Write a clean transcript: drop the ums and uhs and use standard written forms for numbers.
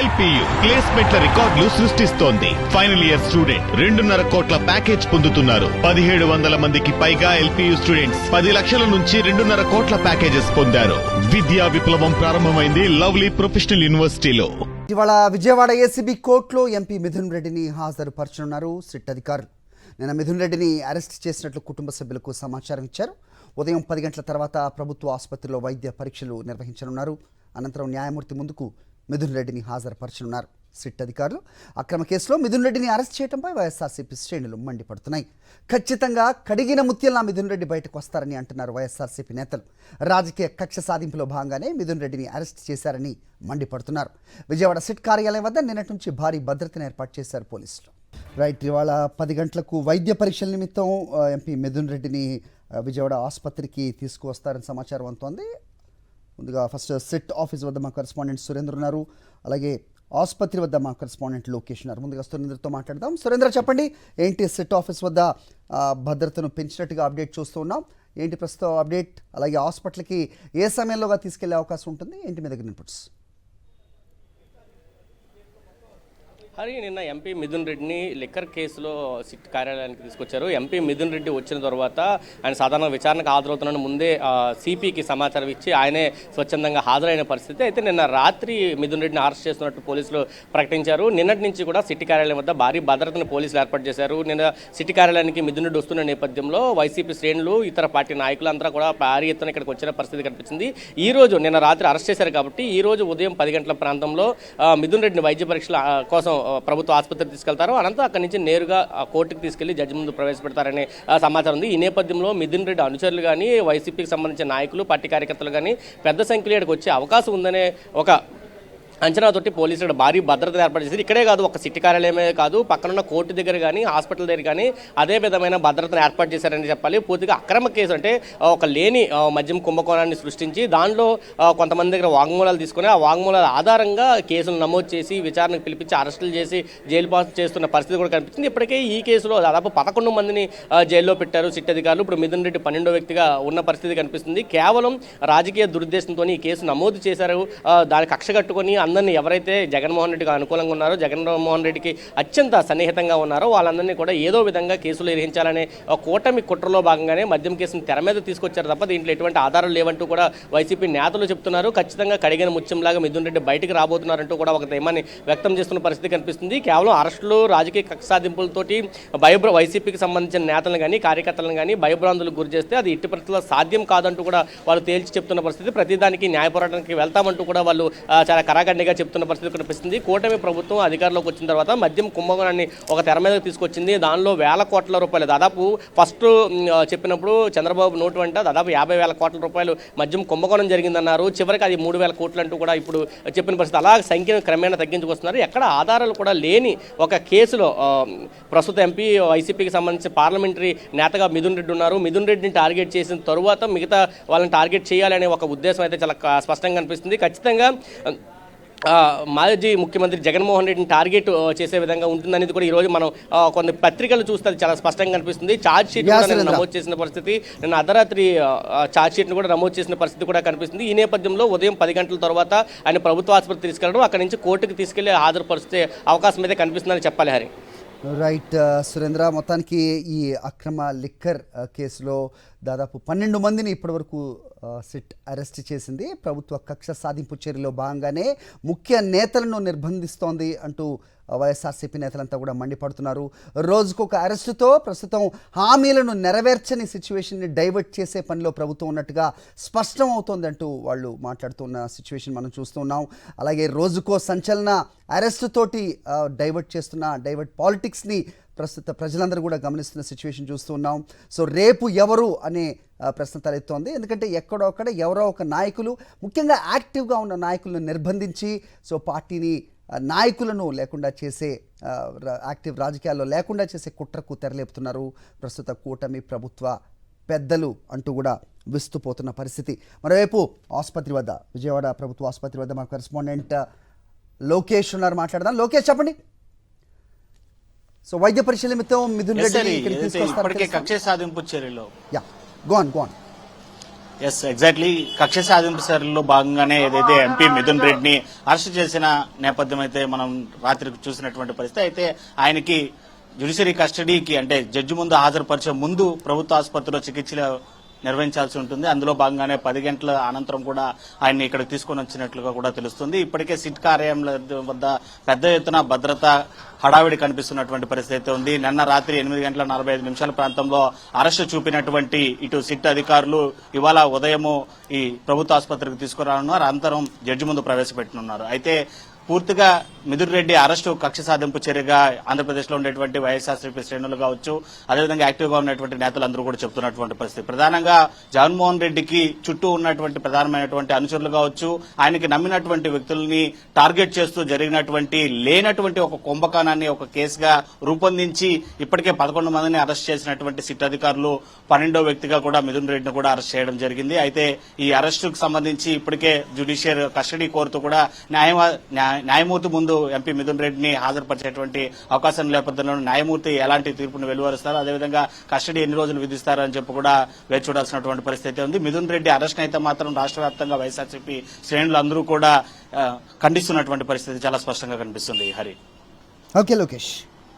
LPU ప్లేస్మెంట్ల రికార్డులు సృష్టిస్తోంది. Final year student 2.5 కోట్ల ప్యాకేజ్ పొందుతున్నారు. 1700 మందికి పైగా ఎల్పియు స్టూడెంట్స్ 10 లక్షల నుంచి 2.5 కోట్ల ప్యాకేజెస్ పొందారు. విద్యా విప్లవం ప్రారంభమైంది లవ్లీ ప్రొఫెషనల్ యూనివర్సిటీలో. ఇవాళ విజయవాడ ఏసీబీ కోర్టులో ఎంపీ మిథున్ రెడ్డిని హాజరుపరచనున్నారు సిట్ అధికారులు. నిన్న మిథున్ రెడ్డిని అరెస్ట్ చేసినట్లు కుటుంబ సభ్యులకు సమాచారం ఇచ్చారు. ఉదయం 10 గంటల తర్వాత ప్రభుత్వ ఆసుపత్రిలో వైద్య పరీక్షలు నిర్వహించనున్నారు. అనంతరం న్యాయమూర్తి ముందుకు మిథున్ రెడ్డిని హాజరుపరచనున్నారు సిట్ అధికారులు. అక్రమ కేసులో మిథున్ రెడ్డిని అరెస్ట్ చేయడంపై వైఎస్ఆర్సీపీ శ్రేణులు మండిపడుతున్నాయి. ఖచ్చితంగా కడిగిన ముత్యంలా మిథున్ రెడ్డి బయటకు వస్తారని అంటున్నారు వైఎస్ఆర్సీపీ నేతలు. రాజకీయ కక్ష సాధింపులో భాగంగానే మిథున్ రెడ్డిని అరెస్ట్ చేశారని మండిపడుతున్నారు. విజయవాడ సిట్ కార్యాలయం వద్ద నిన్నటి నుంచి భారీ భద్రతను ఏర్పాటు చేశారు పోలీసులు. రైట్, ఇవాళ 10 గంటలకు వైద్య పరీక్షల నిమిత్తం ఎంపీ మిథున్ రెడ్డిని విజయవాడ ఆసుపత్రికి తీసుకువస్తారని సమాచారం అందుతోంది. ముందుగా ఫస్ట్ సిట్ ఆఫీస్ వద్ద మా కరెస్పాండెంట్ సురేంద్ర ఉన్నారు, అలాగే ఆసుపత్రి వద్ద మా కరెస్పాండెంట్ లోకేష్ ఉన్నారు. ముందుగా సురేంద్రతో మాట్లాడదాం. సురేంద్ర, చెప్పండి, ఏంటి సిట్ ఆఫీస్ వద్ద భద్రతను పెంచినట్టుగా అప్డేట్ చూస్తూ ఉన్నాం, ఏంటి ప్రస్తుతం అప్డేట్? అలాగే హాస్పిటల్కి ఏ సమయంలోగా తీసుకెళ్లే అవకాశం ఉంటుంది, ఏంటి మీ దగ్గర ఇన్పుట్స్? హరి, నిన్న ఎంపీ మిథున్ రెడ్డిని లిక్కర్ కేసులో సిట్ కార్యాలయానికి తీసుకొచ్చారు. ఎంపీ మిథున్ రెడ్డి వచ్చిన తర్వాత ఆయన సాధారణ విచారణకు హాజరవుతున్న ముందే సిపికి సమాచారం ఇచ్చి ఆయనే స్వచ్ఛందంగా హాజరైన పరిస్థితి. అయితే నిన్న రాత్రి మిథున్ రెడ్డిని అరెస్ట్ చేస్తున్నట్టు పోలీసులు ప్రకటించారు. నిన్నటి నుంచి కూడా సిట్ కార్యాలయం వద్ద భారీ భద్రతను పోలీసులు ఏర్పాటు చేశారు. నిన్న సిట్ కార్యాలయానికి మిథున్ రెడ్డి వస్తున్న నేపథ్యంలో వైసీపీ శ్రేణులు, ఇతర పార్టీ నాయకులందరూ కూడా భారీ ఎత్తున ఇక్కడికి వచ్చిన పరిస్థితి కనిపించింది. ఈ రోజు నిన్న రాత్రి అరెస్ట్ చేశారు కాబట్టి ఈ రోజు ఉదయం 10 గంటల ప్రాంతంలో మిథున్ రెడ్డిని వైద్య పరీక్షల కోసం ప్రభుత్వ ఆసుపత్రికి తీసుకెళ్తారు. అనంతరం అక్కడి నుంచి నేరుగా కోర్టుకు తీసుకెళ్లి జడ్జి ముందు ప్రవేశపెడతారనే సమాచారం ఉంది. ఈ నేపథ్యంలో మిథున్ రెడ్డి అనుచరులు కానీ, వైసీపీకి సంబంధించిన నాయకులు, పార్టీ కార్యకర్తలు కానీ పెద్ద సంఖ్యలో ఇక్కడికి వచ్చే అవకాశం ఉందనే ఒక అంచనాతోటి పోలీసులు భారీ భద్రత ఏర్పాటు చేశారు. ఇక్కడే కాదు, ఒక సిటీ కార్యాలయమే కాదు, పక్కనున్న కోర్టు దగ్గర కానీ, హాస్పిటల్ దగ్గర కానీ అదే విధమైన భద్రతను ఏర్పాటు చేశారని చెప్పాలి. పూర్తిగా అక్రమ కేసు అంటే ఒక లేని మద్యం కుంభకోణాన్ని సృష్టించి దానిలో కొంతమంది దగ్గర వాంగ్మూలాలు తీసుకుని ఆ వాంగ్మూలాల ఆధారంగా కేసులు నమోదు చేసి విచారణకు పిలిపించి అరెస్టులు చేసి జైలు పాస్ చేస్తున్న పరిస్థితి కూడా కనిపించింది. ఇప్పటికే ఈ కేసులో దాదాపు 11 మందిని జైల్లో పెట్టారు సిట్ అధికారులు. ఇప్పుడు మిథున్ రెడ్డి 12వ వ్యక్తిగా ఉన్న పరిస్థితి కనిపిస్తుంది. కేవలం రాజకీయ దురుద్దేశంతో ఈ కేసు నమోదు చేశారు. దాని కక్ష కట్టుకొని అందరినీ ఎవరైతే జగన్మోహన్ రెడ్డికి అనుకూలంగా ఉన్నారో, జగన్మోహన్ రెడ్డికి అత్యంత సన్నిహితంగా ఉన్నారో వాళ్ళందరినీ కూడా ఏదో విధంగా కేసులు నిర్వహించాలనే కూటమి కుట్రలో భాగంగానే మద్యం కేసును తెర మీద తీసుకొచ్చారు తప్ప దీంట్లో ఎటువంటి ఆధారాలు లేవంటూ కూడా వైసీపీ నేతలు చెప్తున్నారు. ఖచ్చితంగా కడిగిన ముత్యంలాగా మిథున్ రెడ్డి బయటకు రాబోతున్నారంటూ కూడా ఒక ధైర్యాన్ని వ్యక్తం చేస్తున్న పరిస్థితి కనిపిస్తుంది. కేవలం అరెస్టులు, రాజకీయ కక్ష సాధింపులతోటి వైసీపీకి సంబంధించిన నేతలను కానీ, కార్యకర్తలను కానీ భయభ్రాంతులకు గురి చేస్తే అది ఇట్టి పరిస్థితుల్లో సాధ్యం కాదంటూ కూడా వాళ్ళు తేల్చి చెప్తున్న పరిస్థితి. ప్రతిదానికి న్యాయ పోరాటానికి వెళ్తామంటూ కూడా వాళ్ళు చాలా కరాఖండిగా చెప్తున్న పరిస్థితి కనిపిస్తుంది. కూటమి ప్రభుత్వం అధికారంలోకి వచ్చిన తర్వాత మద్యం కుంభకోణాన్ని ఒక తెర మీద తీసుకొచ్చింది. దానిలో వేల కోట్ల రూపాయలు, దాదాపు ఫస్ట్ చెప్పినప్పుడు చంద్రబాబు నోటు వెంట దాదాపు 50,000 కోట్ల రూపాయలు మద్యం కుంభకోణం జరిగిందన్నారు. చివరికి అది 3,000 కోట్లు అంటూ కూడా ఇప్పుడు చెప్పిన పరిస్థితి. అలా సంఖ్యను క్రమేణా తగ్గించుకొస్తున్నారు. ఎక్కడ ఆధారాలు కూడా లేని ఒక కేసులో ప్రస్తుత ఎంపీ, వైసీపీకి సంబంధించి పార్లమెంటరీ నేతగా మిథున్ రెడ్డి ఉన్నారు. మిథున్ రెడ్డిని టార్గెట్ చేసిన తరువాత మిగతా వాళ్ళని టార్గెట్ చేయాలనే ఒక ఉద్దేశం అయితే చాలా స్పష్టంగా కనిపిస్తుంది. ఖచ్చితంగా మాజీ ముఖ్యమంత్రి జగన్మోహన్ రెడ్డిని టార్గెట్ చేసే విధంగా ఉంటుందనేది కూడా ఈరోజు మనం కొన్ని పత్రికలు చూస్తే చాలా స్పష్టంగా కనిపిస్తుంది. ఛార్జ్ షీట్ నమోదు చేసిన పరిస్థితి, నిన్న అర్ధరాత్రి ఛార్జ్ షీట్ను కూడా నమోదు చేసిన పరిస్థితి కూడా కనిపిస్తుంది. ఈ నేపథ్యంలో ఉదయం 10 గంటల తర్వాత ఆయన ప్రభుత్వ ఆసుపత్రి తీసుకెళ్లడం, అక్కడి నుంచి కోర్టుకు తీసుకెళ్లి హాజరుపరిచే అవకాశం అయితే కనిపిస్తుందని చెప్పాలి. హరి, రైట్ సురేంద్ర, మొత్తానికి ఈ అక్రమ లిక్కర్ కేసులో దాదాపు 12 మందిని ఇప్పటివరకు సిట్ అరెస్ట్ చేసింది. ప్రభుత్వ కక్ష సాధింపు చర్యలో భాగంగానే ముఖ్య నేతలను నిర్బంధిస్తోంది అంటూ వైఎస్ఆర్సీపీ నేతలంతా కూడా మండిపడుతున్నారు. రోజుకొక అరెస్టుతో ప్రస్తుతం హామీలను నెరవేర్చని సిచ్యువేషన్ని డైవర్ట్ చేసే పనిలో ప్రభుత్వం ఉన్నట్టుగా స్పష్టం అవుతోంది అంటూ వాళ్ళు మాట్లాడుతున్న సిచ్యువేషన్ మనం చూస్తున్నాం. అలాగే రోజుకో సంచలన అరెస్టుతోటి డైవర్ట్ పాలిటిక్స్ని ప్రస్తుత ప్రజలందరూ కూడా గమనిస్తున్న సిచ్యువేషన్ చూస్తున్నాం. సో రేపు ఎవరు అనే ప్రశ్న తలెత్తోంది. ఎందుకంటే ఎక్కడొక్కడ ఎవరో ఒక నాయకులు, ముఖ్యంగా యాక్టివ్గా ఉన్న నాయకులను నిర్బంధించి సో పార్టీని నాయకులను లేకుండా చేసే, యాక్టివ్ రాజకీయాల్లో లేకుండా చేసే కుట్రకు తెరలేపుతున్నారు ప్రస్తుత కూటమి ప్రభుత్వ పెద్దలు అంటూ కూడా విస్తుపోతున్న పరిస్థితి. మరోవైపు ఆసుపత్రి వద్ద, విజయవాడ ప్రభుత్వ ఆసుపత్రి వద్ద మా కరెస్పాండెంట్ లోకేష్ ఉన్నారు, మాట్లాడదాం. లోకేష్, చెప్పండి. సో వైద్య పరీక్షల నిమిత్తం మిథున్ రెడ్డి ఇప్పటికే కక్ష సాధింపు చర్యలో గోన్ ఎస్ ఎగ్జాక్ట్లీ కక్ష సాధింపు చర్యల్లో భాగంగానే ఏదైతే ఎంపీ మిథున్ రెడ్డిని అరెస్ట్ చేసిన నేపథ్యం అయితే మనం రాత్రికి చూసినటువంటి పరిస్థితి. అయితే ఆయనకి జ్యుడిషియరీ కస్టడీకి అంటే జడ్జి ముందు హాజరుపరిచే ముందు ప్రభుత్వ ఆసుపత్రిలో చికిత్సలు నిర్వహించాల్సి ఉంటుంది. అందులో భాగంగానే 10 గంటల అనంతరం కూడా ఆయన్ని ఇక్కడికి తీసుకొని వచ్చినట్లుగా కూడా తెలుస్తుంది. ఇప్పటికే సిట్ కార్యాలయం వద్ద పెద్ద ఎత్తున భద్రత హడావిడి కనిపిస్తున్నటువంటి పరిస్థితి అయితే ఉంది. నిన్న రాత్రి 8:45 ప్రాంతంలో అరెస్టు చూపినటువంటి ఇటు సిట్ అధికారులు ఇవాళ ఉదయము ఈ ప్రభుత్వ ఆసుపత్రికి తీసుకురానున్నారు. అనంతరం జడ్జి ముందు ప్రవేశపెట్టనున్నారు. అయితే పూర్తిగా మిథున్ రెడ్డి అరెస్టు కక్ష సాధింపు చర్యగా ఆంధ్రప్రదేశ్ లో ఉండేటువంటి వైఎస్ఆర్సీపీ శ్రేణులు కావచ్చు, అదేవిధంగా యాక్టివ్ గా ఉన్నటువంటి నేతలందరూ కూడా చెప్తున్నటువంటి పరిస్థితి. ప్రధానంగా జగన్మోహన్ రెడ్డికి చుట్టూ ఉన్నటువంటి ప్రధానమైనటువంటి అనుచరులు కావచ్చు, ఆయనకి నమ్మినటువంటి వ్యక్తుల్ని టార్గెట్ చేస్తూ జరిగినటువంటి లేనటువంటి ఒక కుంభకోణాన్ని ఒక కేసుగా రూపొందించి ఇప్పటికే 11 మందిని అరెస్ట్ చేసినటువంటి సిట్ అధికారులు 12వ వ్యక్తిగా కూడా మిథున్ రెడ్డిని కూడా అరెస్ట్ చేయడం జరిగింది. అయితే ఈ అరెస్టుకు సంబంధించి ఇప్పటికే జ్యుడిషియల్ కస్టడీ కోరుతూ కూడా న్యాయమూర్తి ముందు ఎంపీ మిథున్ రెడ్డిని హాజరుపరిచేటువంటి అవకాశం నేపథ్యంలో న్యాయమూర్తి ఎలాంటి తీర్పును వెలువరుస్తారు, అదేవిధంగా కస్టడీ ఎన్ని రోజులు విధిస్తారని చెప్పి కూడా వేచి చూడాల్సినటువంటి పరిస్థితి ఉంది. మిథున్ రెడ్డి అరెస్ట్ అయితే మాత్రం రాష్ట్ర వ్యాప్తంగా వైఎస్ఆర్సీపీ శ్రేణులు అందరూ కూడా ఖండిస్తున్నటువంటి పరిస్థితి చాలా స్పష్టంగా కనిపిస్తుంది. హరి. ఓకే లోకేష్.